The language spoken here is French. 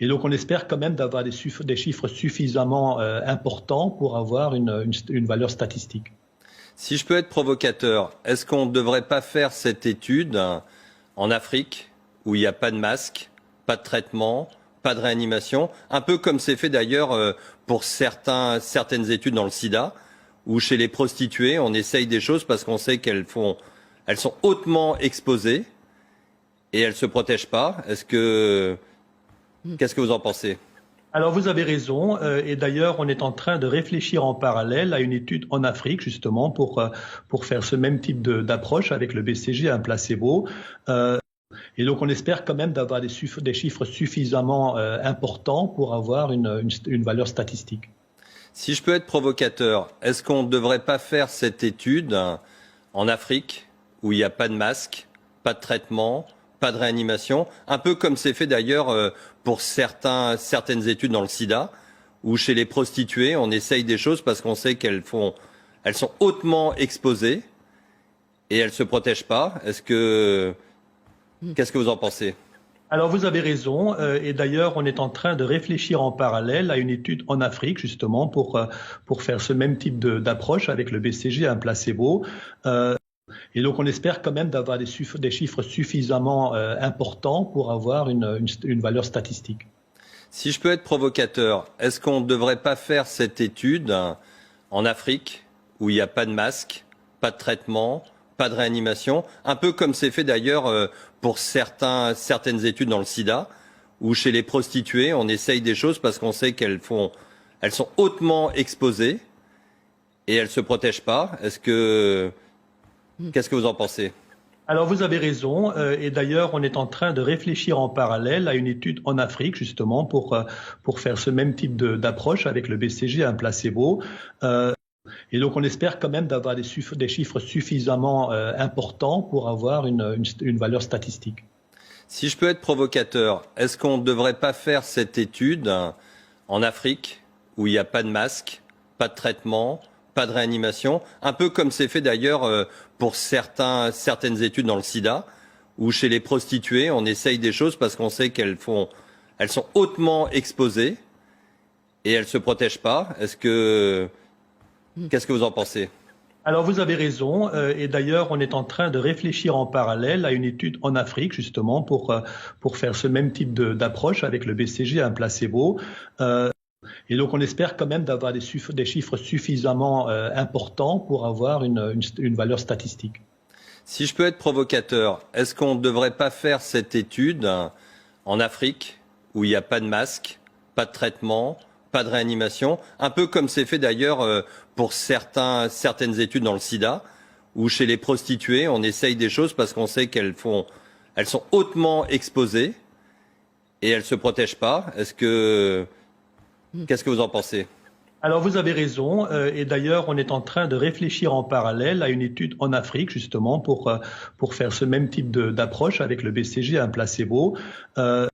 Et donc on espère quand même d'avoir des chiffres suffisamment importants pour avoir une valeur statistique. Si je peux être provocateur, est-ce qu'on ne devrait pas faire cette étude en Afrique, où il n'y a pas de masque, pas de traitement, pas de réanimation, un peu comme c'est fait d'ailleurs pour certaines études dans le sida, où chez les prostituées, on essaye des choses parce qu'on sait elles sont hautement exposées et elles ne se protègent pas. Qu'est-ce que vous en pensez? Alors vous avez raison, et d'ailleurs on est en train de réfléchir en parallèle à une étude en Afrique justement pour faire ce même type d'approche avec le BCG, un placebo. Et donc on espère quand même d'avoir des chiffres suffisamment importants pour avoir une valeur statistique. Si je peux être provocateur, est-ce qu'on ne devrait pas faire cette étude en Afrique, où il n'y a pas de masque, pas de traitement, pas de réanimation, un peu comme c'est fait d'ailleurs pour certaines études dans le sida, où chez les prostituées, on essaye des choses parce qu'on sait elles sont hautement exposées et elles ne se protègent pas. Qu'est-ce que vous en pensez? Alors vous avez raison, et d'ailleurs on est en train de réfléchir en parallèle à une étude en Afrique justement pour faire ce même type d'approche avec le BCG, un placebo. Et donc on espère quand même d'avoir des chiffres suffisamment importants pour avoir une valeur statistique. Si je peux être provocateur, est-ce qu'on ne devrait pas faire cette étude en Afrique, où il n'y a pas de masque, pas de traitement, pas de réanimation, un peu comme c'est fait d'ailleurs pour certaines études dans le sida, où chez les prostituées, on essaye des choses parce qu'on sait elles sont hautement exposées et elles ne se protègent pas. Qu'est-ce que vous en pensez? Alors vous avez raison, et d'ailleurs on est en train de réfléchir en parallèle à une étude en Afrique justement pour faire ce même type d'approche avec le BCG, un placebo. Et donc on espère quand même d'avoir des chiffres suffisamment importants pour avoir une valeur statistique. Si je peux être provocateur, est-ce qu'on ne devrait pas faire cette étude en Afrique, où il n'y a pas de masque, pas de traitement, pas de réanimation, un peu comme c'est fait d'ailleurs pour certaines études dans le sida, où chez les prostituées, on essaye des choses parce qu'on sait elles sont hautement exposées et elles ne se protègent pas. Qu'est-ce que vous en pensez? Alors vous avez raison, et d'ailleurs on est en train de réfléchir en parallèle à une étude en Afrique justement pour faire ce même type d'approche avec le BCG, un placebo. Et donc on espère quand même d'avoir des chiffres suffisamment importants pour avoir une valeur statistique. Si je peux être provocateur, est-ce qu'on ne devrait pas faire cette étude en Afrique, où il n'y a pas de masque, pas de traitement, pas de réanimation, un peu comme c'est fait d'ailleurs pour certaines études dans le sida, où chez les prostituées, on essaye des choses parce qu'on sait elles sont hautement exposées et elles ne se protègent pas. Qu'est-ce que vous en pensez? Alors vous avez raison, et d'ailleurs on est en train de réfléchir en parallèle à une étude en Afrique justement pour faire ce même type d'approche avec le BCG, un placebo.